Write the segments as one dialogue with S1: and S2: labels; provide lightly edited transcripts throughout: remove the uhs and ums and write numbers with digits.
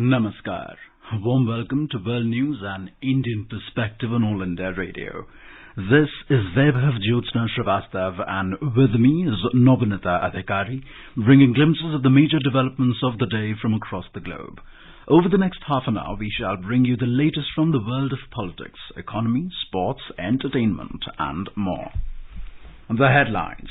S1: Namaskar. A warm welcome to World News and Indian Perspective on All India Radio. This is Vaibhav Jyotsna Srivastav and with me is Nobinata Adhikari, bringing glimpses of the major developments of the day from across the globe. Over the next half an hour, we shall bring you the latest from the world of politics, economy, sports, entertainment and more. The headlines.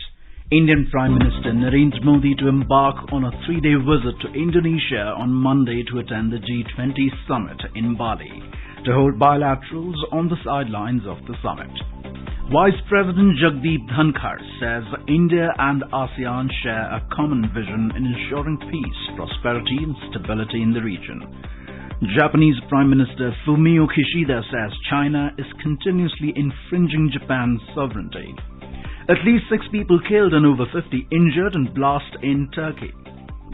S1: Indian Prime Minister Narendra Modi to embark on a 3-day visit to Indonesia on Monday to attend the G20 summit in Bali, to hold bilaterals on the sidelines of the summit. Vice President Jagdeep Dhankar says India and ASEAN share a common vision in ensuring peace, prosperity and stability in the region. Japanese Prime Minister Fumio Kishida says China is continuously infringing Japan's sovereignty. At least 6 people killed and over 50 injured in blast in Turkey.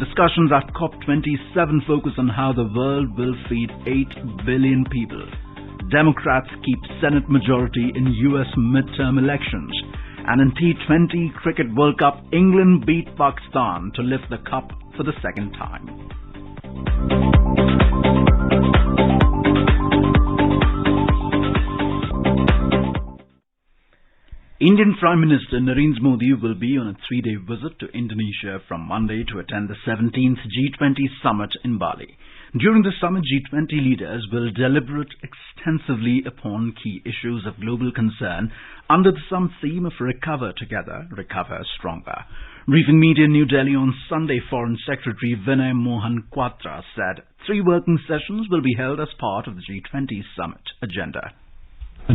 S1: Discussions at COP27 focus on how the world will feed 8 billion people. Democrats keep Senate majority in US midterm elections. And in T20 Cricket World Cup, England beat Pakistan to lift the cup for the second time. Indian Prime Minister Narendra Modi will be on a 3-day visit to Indonesia from Monday to attend the 17th G20 summit in Bali. During the summit, G20 leaders will deliberate extensively upon key issues of global concern under the sum theme of Recover Together, Recover Stronger. Briefing media in New Delhi on Sunday, Foreign Secretary Vinay Mohan Kwatra said 3 working sessions will be held as part of the G20 summit agenda.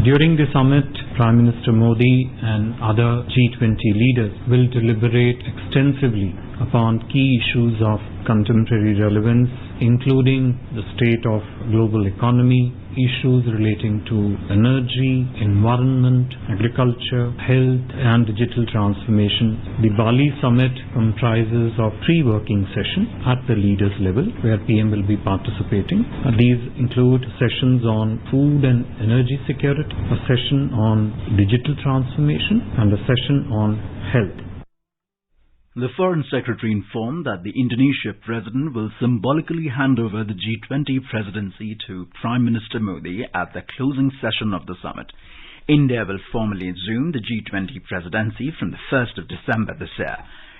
S2: During the summit, Prime Minister Modi and other G20 leaders will deliberate extensively upon key issues of contemporary relevance, including the state of global economy, issues relating to energy, environment, agriculture, health and digital transformation. The Bali summit comprises of 3 working sessions at the leaders level where PM will be participating. These include sessions on food and energy security, a session on digital transformation and a session on health.
S1: The Foreign Secretary informed that the Indonesia President will symbolically hand over the G20 presidency to Prime Minister Modi at the closing session of the summit. India will formally assume the G20 presidency from the 1st of December this year.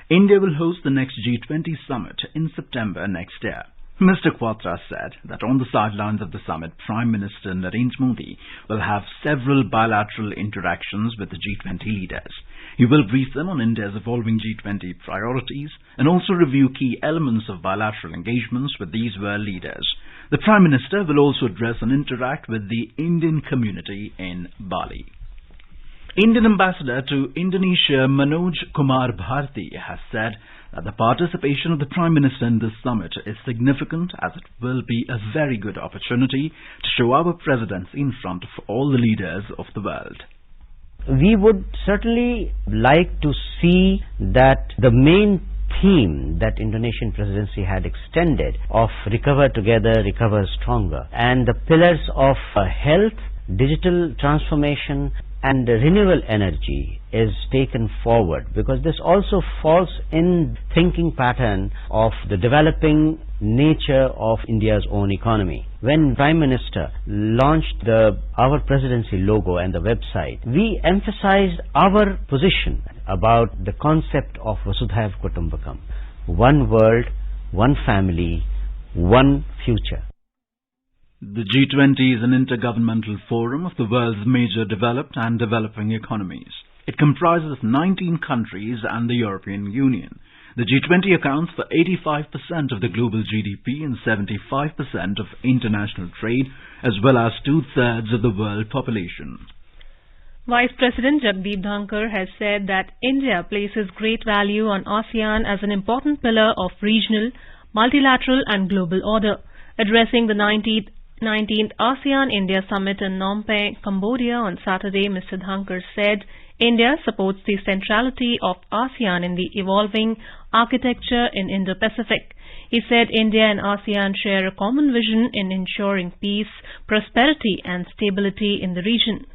S1: India will host the next G20 summit in September next year. Mr. Kwatra said that on the sidelines of the summit, Prime Minister Narendra Modi will have several bilateral interactions with the G20 leaders. He will brief them on India's evolving G20 priorities and also review key elements of bilateral engagements with these world leaders. The Prime Minister will also address and interact with the Indian community in Bali. Indian Ambassador to Indonesia Manoj Kumar Bharti has said that the participation of the Prime Minister in this summit is significant as it will be a very good opportunity to show our presidency in front of all the leaders of the world.
S3: We would certainly like to see that the main theme that Indonesian presidency had extended of Recover Together, Recover Stronger, and the pillars of health, digital transformation and renewable energy is taken forward, because this also falls in thinking pattern of the developing nature of India's own economy. When Prime Minister launched our presidency logo and the website, we emphasized our position about the concept of Vasudhaiva Kutumbakam, one world, one family, one future.
S1: The G20 is an intergovernmental forum of the world's major developed and developing economies. It comprises 19 countries and the European Union. The G20 accounts for 85% of the global GDP and 75% of international trade, as well as 2/3 of the world population.
S4: Vice President Jagdeep Dhankar has said that India places great value on ASEAN as an important pillar of regional, multilateral and global order. Addressing the 19th ASEAN-India Summit in Phnom Penh, Cambodia on Saturday, Mr. Dhankar said India supports the centrality of ASEAN in the evolving architecture in Indo-Pacific. He said India and ASEAN share a common vision in ensuring peace, prosperity and stability in the region.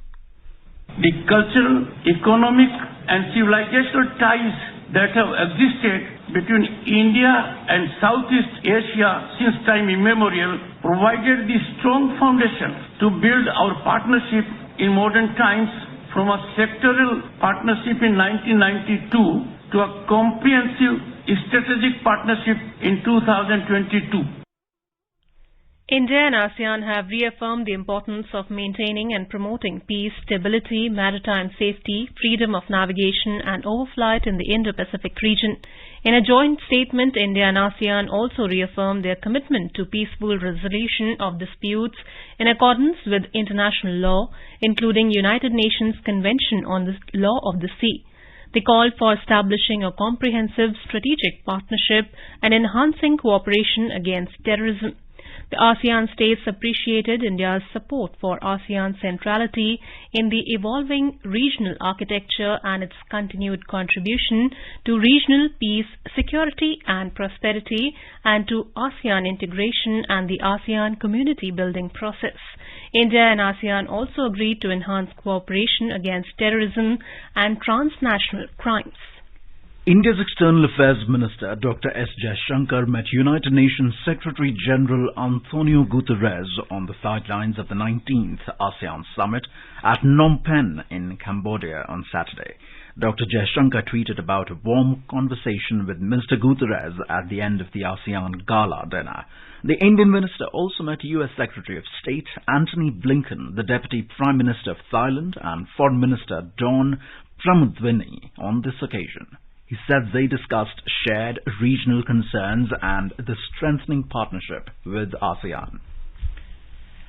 S5: The cultural, economic and civilizational ties that have existed between India and Southeast Asia since time immemorial provided the strong foundation to build our partnership in modern times, from a sectoral partnership in 1992 to a comprehensive strategic partnership in 2022.
S4: India and ASEAN have reaffirmed the importance of maintaining and promoting peace, stability, maritime safety, freedom of navigation and overflight in the Indo-Pacific region. In a joint statement, India and ASEAN also reaffirmed their commitment to peaceful resolution of disputes in accordance with international law, including United Nations Convention on the Law of the Sea. They called for establishing a comprehensive strategic partnership and enhancing cooperation against terrorism. The ASEAN states appreciated India's support for ASEAN centrality in the evolving regional architecture and its continued contribution to regional peace, security and prosperity, and to ASEAN integration and the ASEAN community building process. India and ASEAN also agreed to enhance cooperation against terrorism and transnational crimes.
S1: India's External Affairs Minister Dr. S. Jaishankar met United Nations Secretary General Antonio Guterres on the sidelines of the 19th ASEAN Summit at Phnom Penh in Cambodia on Saturday. Dr. Jaishankar tweeted about a warm conversation with Mr. Guterres at the end of the ASEAN Gala dinner. The Indian minister also met U.S. Secretary of State Antony Blinken, the Deputy Prime Minister of Thailand, and Foreign Minister Don Pramudwinai on this occasion. He said they discussed shared regional concerns and the strengthening partnership with ASEAN.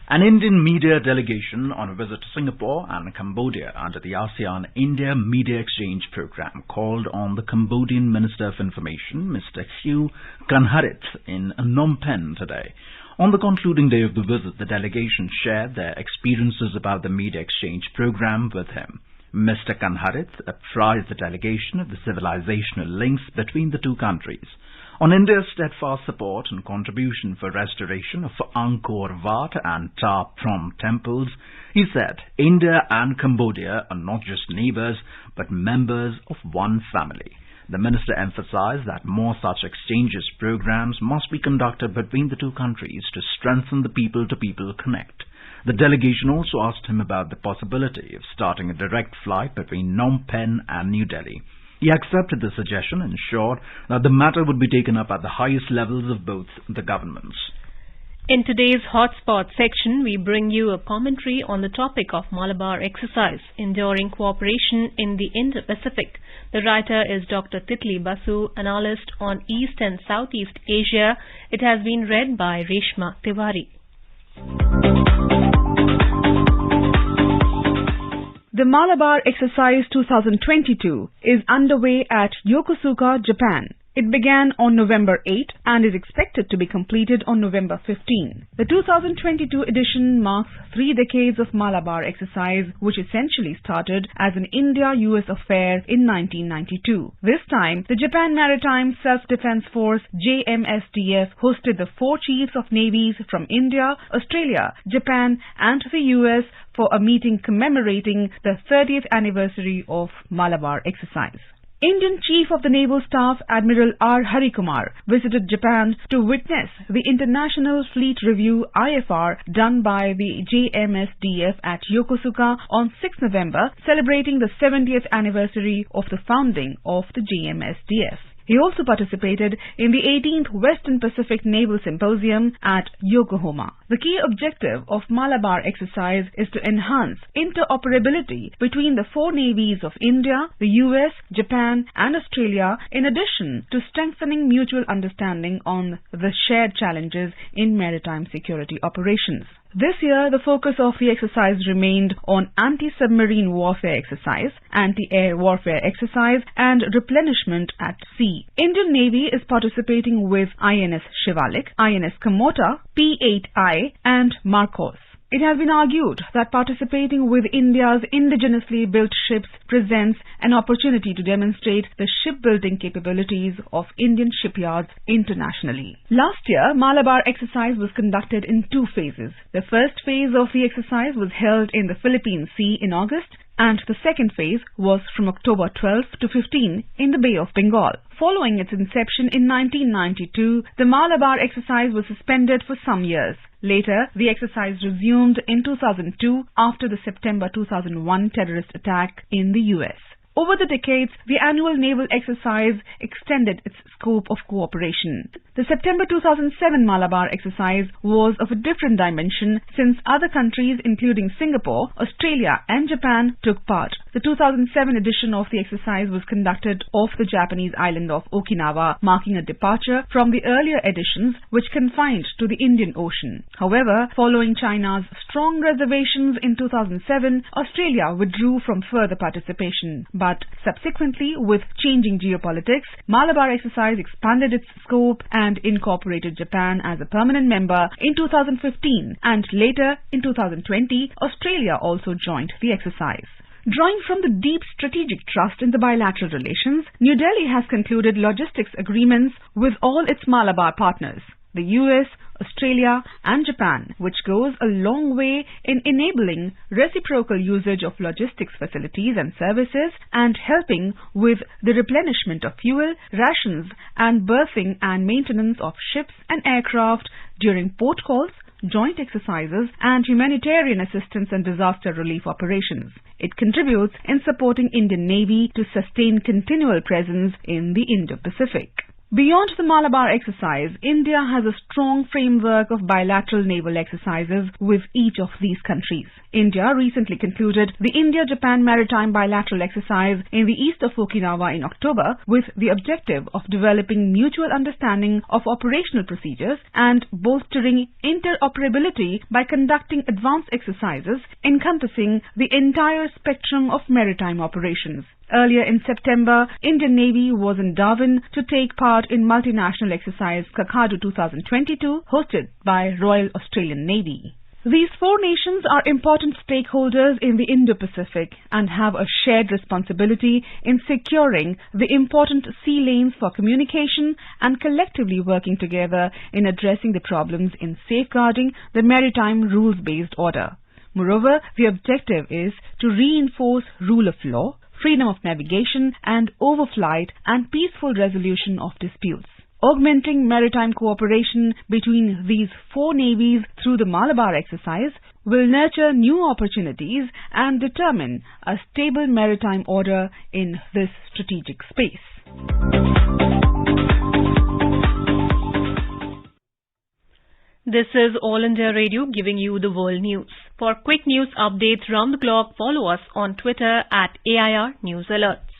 S1: An Indian media delegation on a visit to Singapore and Cambodia under the ASEAN-India Media Exchange Program called on the Cambodian Minister of Information, Mr. Hugh Kanharit, in Phnom Penh today. On the concluding day of the visit, the delegation shared their experiences about the media exchange program with him. Mr. Kanharit apprised the delegation of the civilizational links between the two countries. On India's steadfast support and contribution for restoration of Angkor Wat and Ta Prohm temples, he said India and Cambodia are not just neighbors but members of one family. The minister emphasized that more such exchanges programs must be conducted between the two countries to strengthen the people-to-people connect. The delegation also asked him about the possibility of starting a direct flight between Phnom Penh and New Delhi. He accepted the suggestion and assured that the matter would be taken up at the highest levels of both the governments.
S4: In today's Hotspot section, we bring you a commentary on the topic of Malabar Exercise, Enduring Cooperation in the Indo-Pacific. The writer is Dr. Titli Basu, analyst on East and Southeast Asia. It has been read by Reshma Tiwari.
S6: The Malabar Exercise 2022 is underway at Yokosuka, Japan. It began on November 8 and is expected to be completed on November 15. The 2022 edition marks 3 decades of Malabar Exercise, which essentially started as an India-US affair in 1992. This time, the Japan Maritime Self-Defense Force JMSDF hosted the 4 chiefs of navies from India, Australia, Japan and the US for a meeting commemorating the 30th anniversary of Malabar Exercise. Indian Chief of the Naval Staff Admiral R. Harikumar visited Japan to witness the International Fleet Review IFR done by the JMSDF at Yokosuka on 6 November, celebrating the 70th anniversary of the founding of the JMSDF. He also participated in the 18th Western Pacific Naval Symposium at Yokohama. The key objective of Malabar Exercise is to enhance interoperability between the 4 navies of India, the US, Japan and Australia, in addition to strengthening mutual understanding on the shared challenges in maritime security operations. This year, the focus of the exercise remained on anti-submarine warfare exercise, anti-air warfare exercise, and replenishment at sea. Indian Navy is participating with INS Shivalik, INS Kamota, P-8I, and Marcos. It has been argued that participating with India's indigenously built ships presents an opportunity to demonstrate the shipbuilding capabilities of Indian shipyards internationally. Last year, Malabar Exercise was conducted in 2 phases. The first phase of the exercise was held in the Philippine Sea in August, and the second phase was from October 12 to 15 in the Bay of Bengal. Following its inception in 1992, the Malabar exercise was suspended for some years. Later, the exercise resumed in 2002 after the September 2001 terrorist attack in the US. Over the decades, the annual naval exercise extended its scope of cooperation. The September 2007 Malabar exercise was of a different dimension since other countries including Singapore, Australia and Japan took part. The 2007 edition of the exercise was conducted off the Japanese island of Okinawa, marking a departure from the earlier editions which confined to the Indian Ocean. However, following China's strong reservations in 2007, Australia withdrew from further participation. But subsequently, with changing geopolitics, Malabar exercise expanded its scope and incorporated Japan as a permanent member in 2015, and later in 2020, Australia also joined the exercise. Drawing from the deep strategic trust in the bilateral relations, New Delhi has concluded logistics agreements with all its Malabar partners, the US, Australia and Japan, which goes a long way in enabling reciprocal usage of logistics facilities and services and helping with the replenishment of fuel, rations and berthing and maintenance of ships and aircraft during port calls, joint exercises and humanitarian assistance and disaster relief operations. It contributes in supporting Indian Navy to sustain continual presence in the Indo-Pacific. Beyond the Malabar exercise, India has a strong framework of bilateral naval exercises with each of these countries. India recently concluded the India-Japan Maritime Bilateral Exercise in the east of Okinawa in October with the objective of developing mutual understanding of operational procedures and bolstering interoperability by conducting advanced exercises encompassing the entire spectrum of maritime operations. Earlier in September, Indian Navy was in Darwin to take part in multinational exercise Kakadu 2022 hosted by Royal Australian Navy. These four nations are important stakeholders in the Indo-Pacific and have a shared responsibility in securing the important sea lanes for communication and collectively working together in addressing the problems in safeguarding the maritime rules-based order. Moreover, the objective is to reinforce rule of law, freedom of navigation and overflight and peaceful resolution of disputes. Augmenting maritime cooperation between these four navies through the Malabar exercise will nurture new opportunities and determine a stable maritime order in this strategic space.
S4: This is All India Radio giving you the world news. For quick news updates round the clock, follow us on Twitter at AIR News Alerts.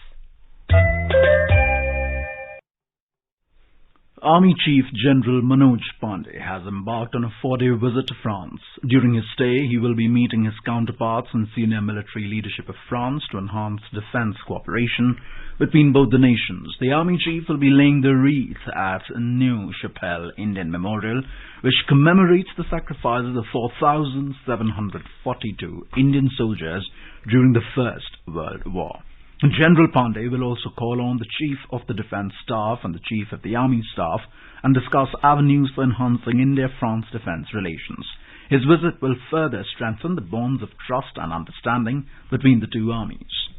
S1: Army Chief General Manoj Pandey has embarked on a 4-day visit to France. During his stay, he will be meeting his counterparts and senior military leadership of France to enhance defense cooperation between both the nations. The Army Chief will be laying the wreath at New Chapelle Indian Memorial, which commemorates the sacrifices of 4,742 Indian soldiers during the First World War. General Pandey will also call on the Chief of the Defence Staff and the Chief of the Army Staff and discuss avenues for enhancing India-France defence relations. His visit will further strengthen the bonds of trust and understanding between the two armies.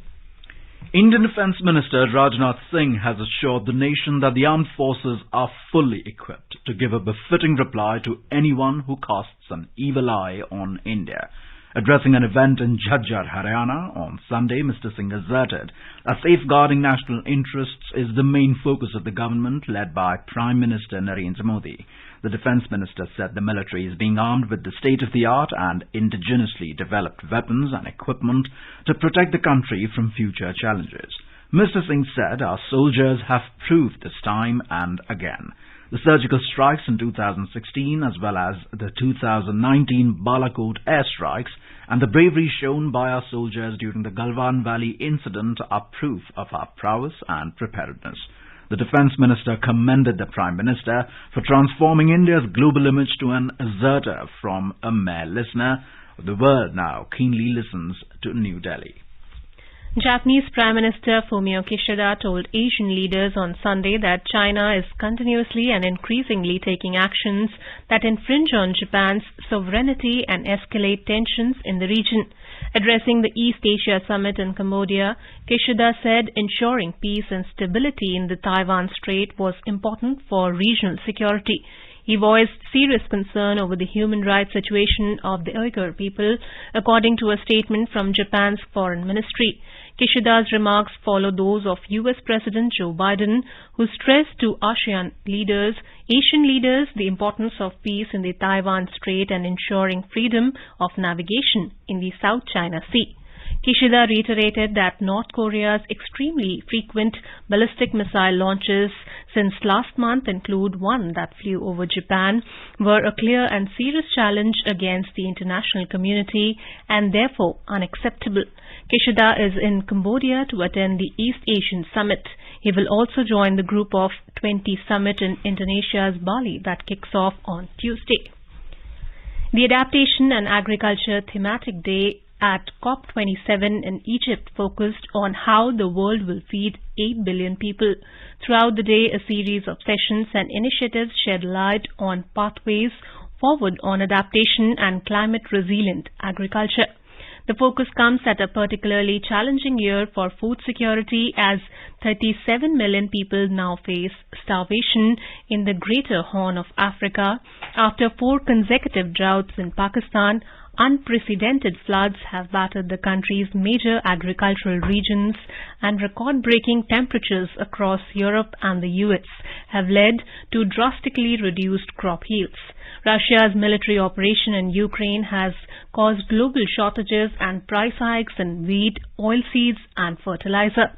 S1: Indian Defence Minister Rajnath Singh has assured the nation that the armed forces are fully equipped to give a befitting reply to anyone who casts an evil eye on India. Addressing an event in Jhajjar, Haryana on Sunday, Mr. Singh asserted that safeguarding national interests is the main focus of the government led by Prime Minister Narendra Modi. The Defence Minister said the military is being armed with the state-of-the-art and indigenously developed weapons and equipment to protect the country from future challenges. Mr. Singh said our soldiers have proved this time and again. The surgical strikes in 2016 as well as the 2019 Balakot airstrikes and the bravery shown by our soldiers during the Galwan Valley incident are proof of our prowess and preparedness. The Defence Minister commended the Prime Minister for transforming India's global image to an asserter from a mere listener. The world now keenly listens to New Delhi.
S4: Japanese Prime Minister Fumio Kishida told Asian leaders on Sunday that China is continuously and increasingly taking actions that infringe on Japan's sovereignty and escalate tensions in the region. Addressing the East Asia Summit in Cambodia, Kishida said ensuring peace and stability in the Taiwan Strait was important for regional security. He voiced serious concern over the human rights situation of the Uyghur people, according to a statement from Japan's Foreign Ministry. Kishida's remarks follow those of US President Joe Biden, who stressed to Asian leaders the importance of peace in the Taiwan Strait and ensuring freedom of navigation in the South China Sea. Kishida reiterated that North Korea's extremely frequent ballistic missile launches since last month include one that flew over Japan were a clear and serious challenge against the international community and therefore unacceptable. Kishida is in Cambodia to attend the East Asian Summit. He will also join the Group of 20 summit in Indonesia's Bali that kicks off on Tuesday. The Adaptation and Agriculture Thematic Day at COP27 in Egypt focused on how the world will feed 8 billion people. Throughout the day, a series of sessions and initiatives shed light on pathways forward on adaptation and climate-resilient agriculture. The focus comes at a particularly challenging year for food security as 37 million people now face starvation in the Greater Horn of Africa after 4 consecutive droughts in Pakistan. Unprecedented floods have battered the country's major agricultural regions, and record-breaking temperatures across Europe and the US have led to drastically reduced crop yields. Russia's military operation in Ukraine has caused global shortages and price hikes in wheat, oilseeds, and fertilizer.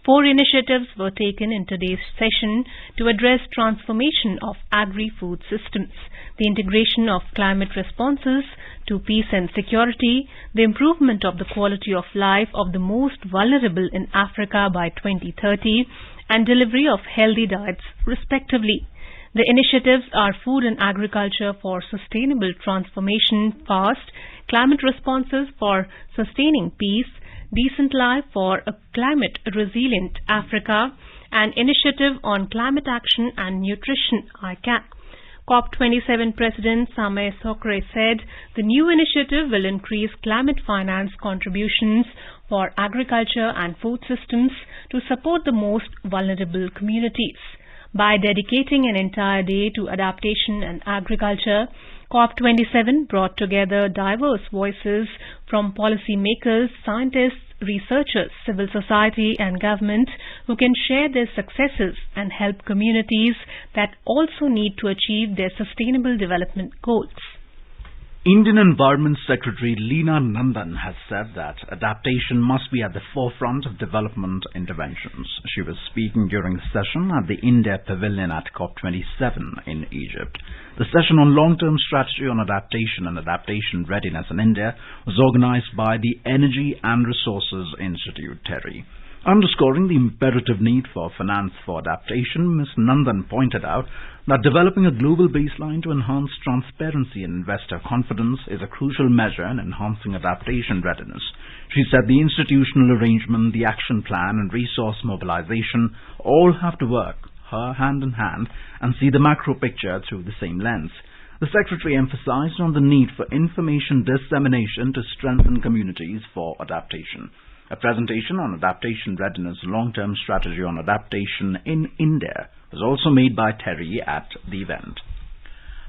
S4: 4 initiatives were taken in today's session to address transformation of agri-food systems, the integration of climate responses to peace and security, the improvement of the quality of life of the most vulnerable in Africa by 2030, and delivery of healthy diets, respectively. The initiatives are Food and Agriculture for Sustainable Transformation FAST, Climate Responses for Sustaining Peace, Decent Life for a Climate-Resilient Africa, and Initiative on Climate Action and Nutrition ICAN. COP27 President Sameh Sukri said the new initiative will increase climate finance contributions for agriculture and food systems to support the most vulnerable communities. By dedicating an entire day to adaptation and agriculture, COP27 brought together diverse voices from policymakers, scientists, researchers, civil society and government who can share their successes and help communities that also need to achieve their sustainable development goals.
S1: Indian Environment Secretary Leena Nandan has said that adaptation must be at the forefront of development interventions. She was speaking during a session at the India Pavilion at COP27 in Egypt. The session on long-term strategy on adaptation and adaptation readiness in India was organized by the Energy and Resources Institute, TERI. Underscoring the imperative need for finance for adaptation, Ms. Nandan pointed out that developing a global baseline to enhance transparency and investor confidence is a crucial measure in enhancing adaptation readiness. She said the institutional arrangement, the action plan and resource mobilization all have to work hand in hand and see the macro picture through the same lens. The Secretary emphasized on the need for information dissemination to strengthen communities for adaptation. A presentation on adaptation readiness long-term strategy on adaptation in India was also made by TERI at the event.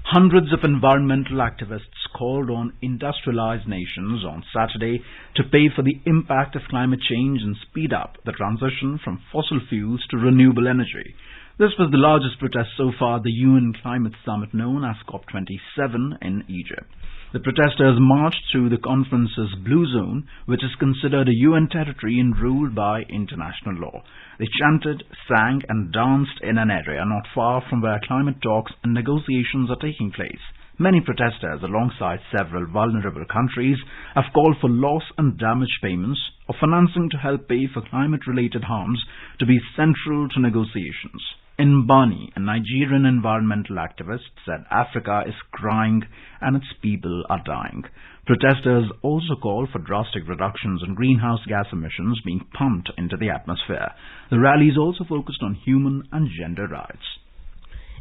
S1: Hundreds of environmental activists called on industrialized nations on Saturday to pay for the impact of climate change and speed up the transition from fossil fuels to renewable energy. This was the largest protest so far at the UN Climate Summit known as COP27 in Egypt. The protesters marched through the conference's Blue Zone, which is considered a UN territory and ruled by international law. They chanted, sang and danced in an area not far from where climate talks and negotiations are taking place. Many protesters, alongside several vulnerable countries, have called for loss and damage payments or financing to help pay for climate-related harms to be central to negotiations. In Bani, a Nigerian environmental activist said Africa is crying and its people are dying. Protesters also called for drastic reductions in greenhouse gas emissions being pumped into the atmosphere. The rallies also focused on human and gender rights.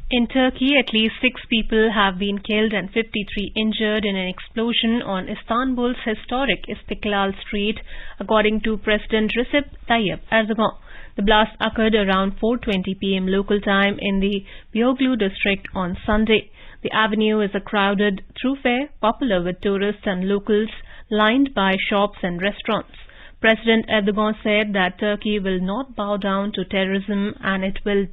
S4: In Turkey, at least 6 people have been killed and 53 injured in an explosion on Istanbul's historic Istiklal Street, according to President Recep Tayyip Erdogan. The blast occurred around 4:20 p.m. local time in the Beyoğlu district on Sunday. The avenue is a crowded thoroughfare, popular with tourists and locals, lined by shops and restaurants. President Erdogan said that Turkey will not bow down to terrorism and it will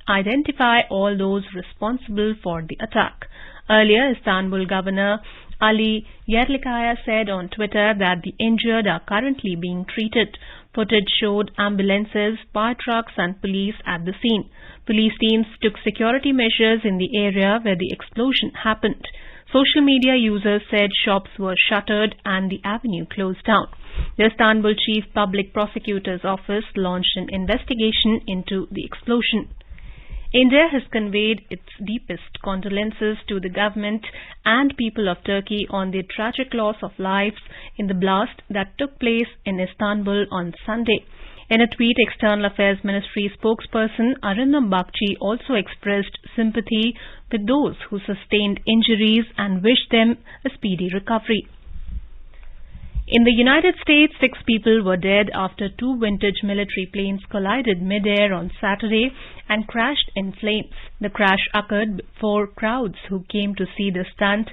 S4: identify all those responsible for the attack. Earlier, Istanbul Governor Ali Yerlikaya said on Twitter that the injured are currently being treated. Footage showed ambulances, fire trucks and police at the scene. Police teams took security measures in the area where the explosion happened. Social media users said shops were shuttered and the avenue closed down. The Istanbul Chief Public Prosecutor's Office launched an investigation into the explosion. India has conveyed its deepest condolences to the government and people of Turkey on the tragic loss of lives in the blast that took place in Istanbul on Sunday. In a tweet, External Affairs Ministry spokesperson Arindam Bagchi also expressed sympathy with those who sustained injuries and wished them a speedy recovery. In the United States, 6 people were dead after 2 vintage military planes collided mid-air on Saturday and crashed in flames. The crash occurred before crowds who came to see the stunt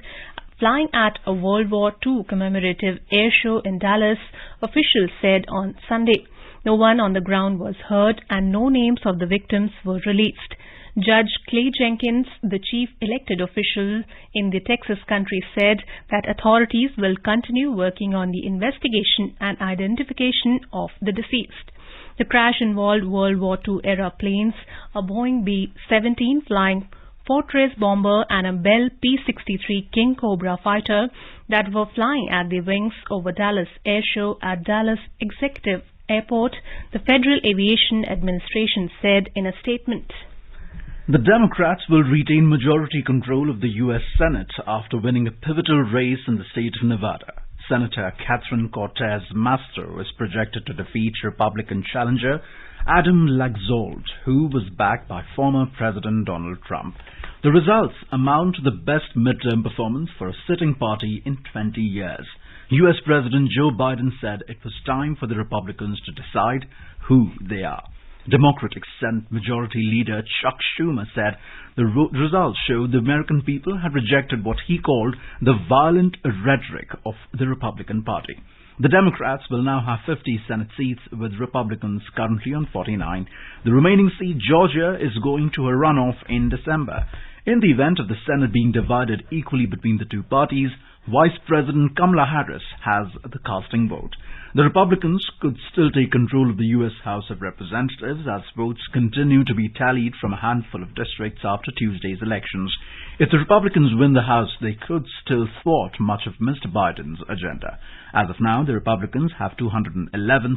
S4: flying at a World War II commemorative air show in Dallas, officials said on Sunday. No one on the ground was hurt and no names of the victims were released. Judge Clay Jenkins, the chief elected official in the Texas country, said that authorities will continue working on the investigation and identification of the deceased. The crash involved World War II era planes, a Boeing B-17 flying Fortress bomber and a Bell P-63 King Cobra fighter that were flying at the wings over Dallas Air Show at Dallas Executive Airport, the Federal Aviation Administration said in a statement.
S1: The Democrats will retain majority control of the U.S. Senate after winning a pivotal race in the state of Nevada. Senator Catherine Cortez Masto is projected to defeat Republican challenger Adam Laxalt, who was backed by former President Donald Trump. The results amount to the best midterm performance for a sitting party in 20 years. U.S. President Joe Biden said it was time for the Republicans to decide who they are. Democratic Senate Majority Leader Chuck Schumer said the results showed the American people had rejected what he called the violent rhetoric of the Republican Party. The Democrats will now have 50 Senate seats, with Republicans currently on 49. The remaining seat, Georgia, is going to a runoff in December. In the event of the Senate being divided equally between the two parties, Vice President Kamala Harris has the casting vote. The Republicans could still take control of the U.S. House of Representatives as votes continue to be tallied from a handful of districts after Tuesday's elections. If the Republicans win the House, they could still thwart much of Mr. Biden's agenda. As of now, the Republicans have 211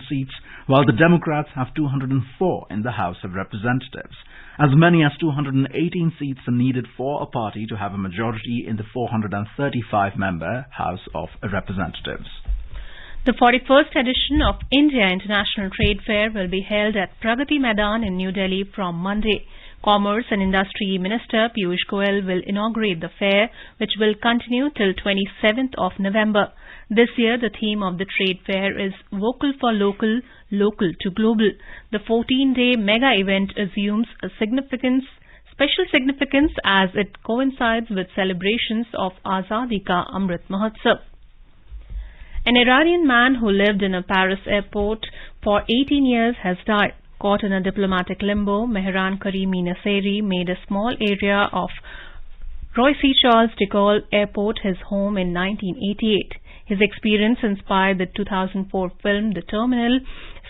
S1: seats, while the Democrats have 204 in the House of Representatives. As many as 218 seats are needed for a party to have a majority in the 435-member House of Representatives.
S4: The 41st edition of India International Trade Fair will be held at Pragati Maidan in New Delhi from Monday. Commerce and Industry Minister Piyush Goyal will inaugurate the fair, which will continue till 27th of November. This year, the theme of the trade fair is Vocal for Local, Local to Global. The 14-day mega event assumes a special significance as it coincides with celebrations of Azadi Ka Amrit Mahotsav. An Iranian man who lived in a Paris airport for 18 years has died. Caught in a diplomatic limbo, Mehran Karimi Nasseri made a small area of Roissy Charles de Gaulle Airport his home in 1988. His experience inspired the 2004 film The Terminal,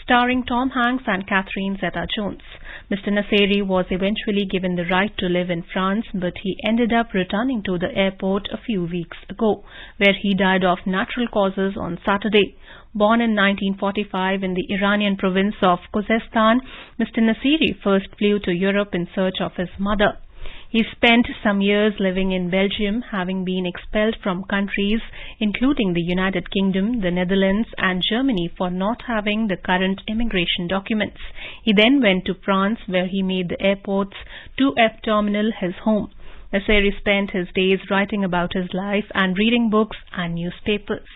S4: starring Tom Hanks and Catherine Zeta-Jones. Mr. Nasseri was eventually given the right to live in France, but he ended up returning to the airport a few weeks ago, where he died of natural causes on Saturday. Born in 1945 in the Iranian province of Khuzestan, Mr. Nasseri first flew to Europe in search of his mother. He spent some years living in Belgium, having been expelled from countries including the United Kingdom, the Netherlands and Germany for not having the current immigration documents. He then went to France, where he made the airport's 2F terminal his home. Naseeri spent his days writing about his life and reading books and newspapers.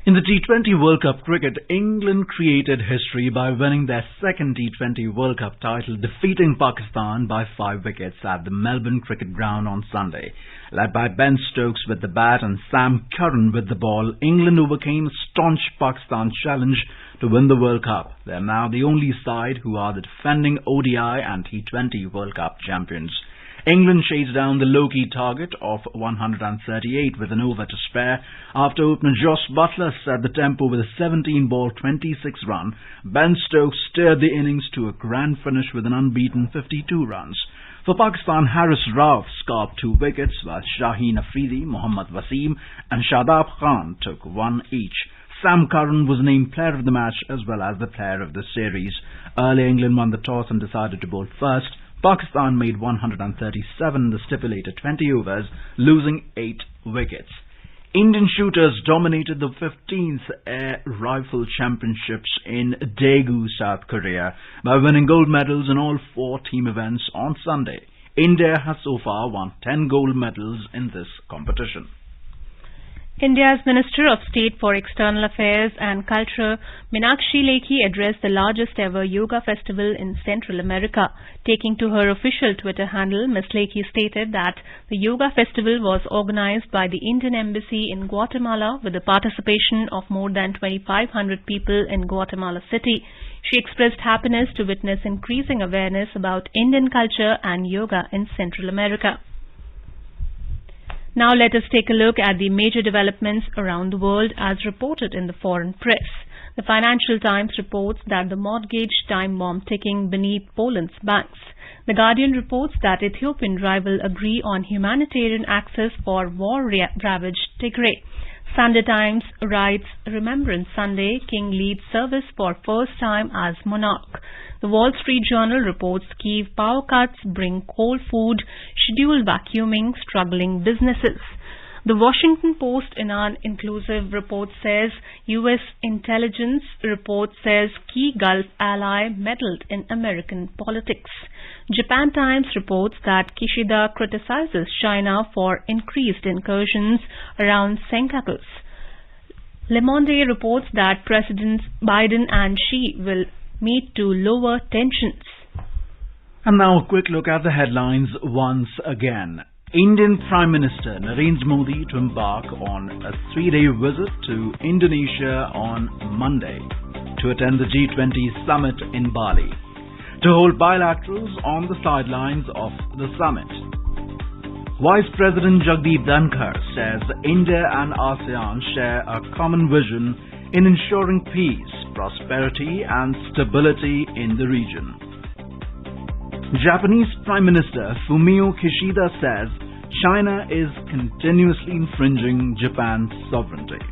S1: In the T20 World Cup cricket, England created history by winning their second T20 World Cup title, defeating Pakistan by 5 wickets at the Melbourne Cricket Ground on Sunday. Led by Ben Stokes with the bat and Sam Curran with the ball, England overcame a staunch Pakistan challenge to win the World Cup. They are now the only side who are the defending ODI and T20 World Cup champions. England chased down the low-key target of 138 with an over to spare after opener Josh Buttler set the tempo with a 17-ball 26-run. Ben Stokes steered the innings to a grand finish with an unbeaten 52 runs. For Pakistan, Haris Rauf scored 2 wickets while Shaheen Afridi, Mohammad Wasim and Shadab Khan took 1 each. Sam Curran was named player of the match as well as the player of the series. Early England won the toss and decided to bowl first. Pakistan made 137 in the stipulated 20 overs, losing 8 wickets. Indian shooters dominated the 15th Air Rifle Championships in Daegu, South Korea, by winning gold medals in all 4 team events on Sunday. India has so far won 10 gold medals in this competition.
S4: India's Minister of State for External Affairs and Culture, Meenakshi Lekhi, addressed the largest ever yoga festival in Central America. Taking to her official Twitter handle, Ms. Lekhi stated that the yoga festival was organized by the Indian Embassy in Guatemala with the participation of more than 2,500 people in Guatemala City. She expressed happiness to witness increasing awareness about Indian culture and yoga in Central America. Now let us take a look at the major developments around the world as reported in the foreign press. The Financial Times reports that the mortgage time bomb ticking beneath Poland's banks. The Guardian reports that Ethiopian rival agree on humanitarian access for war-ravaged Tigray. Sunday Times writes, Remembrance Sunday, King leads service for first time as monarch. The Wall Street Journal reports Kyiv power cuts bring cold food, scheduled vacuuming, struggling businesses. The Washington Post in an inclusive report says U.S. intelligence report says key Gulf ally meddled in American politics. Japan Times reports that Kishida criticizes China for increased incursions around Senkakus. Le Monde reports that Presidents Biden and Xi will meet to lower tensions.
S1: And now a quick look at the headlines once again. Indian Prime Minister Narendra Modi to embark on a 3-day visit to Indonesia on Monday to attend the G20 summit in Bali, to hold bilaterals on the sidelines of the summit. Vice President Jagdeep Dhankar says India and ASEAN share a common vision in ensuring peace, prosperity and stability in the region. Japanese Prime Minister Fumio Kishida says China is continuously infringing Japan's sovereignty.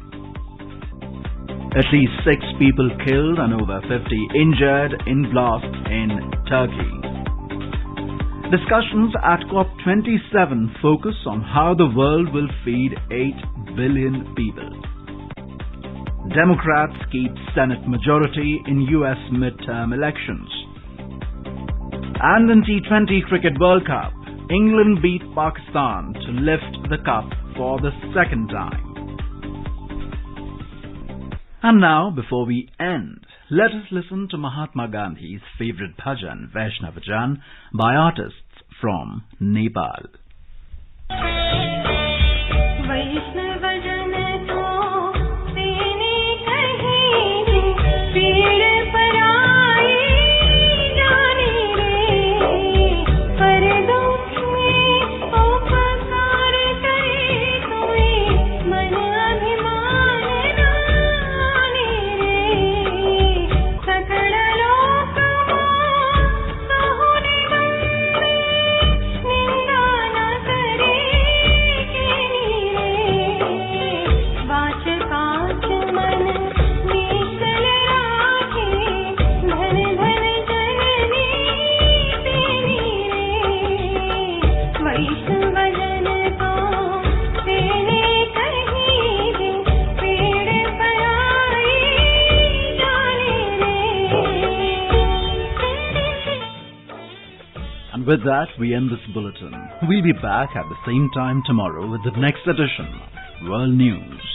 S1: At least 6 people killed and over 50 injured in blast in Turkey. Discussions at COP27 focus on how the world will feed 8 billion people. Democrats keep Senate majority in US midterm elections. And in T20 Cricket World Cup, England beat Pakistan to lift the cup for the second time. And now, before we end, let us listen to Mahatma Gandhi's favorite bhajan, Vaishnav Jan, by artists from Nepal. With that, we end this bulletin. We'll be back at the same time tomorrow with the next edition of World News.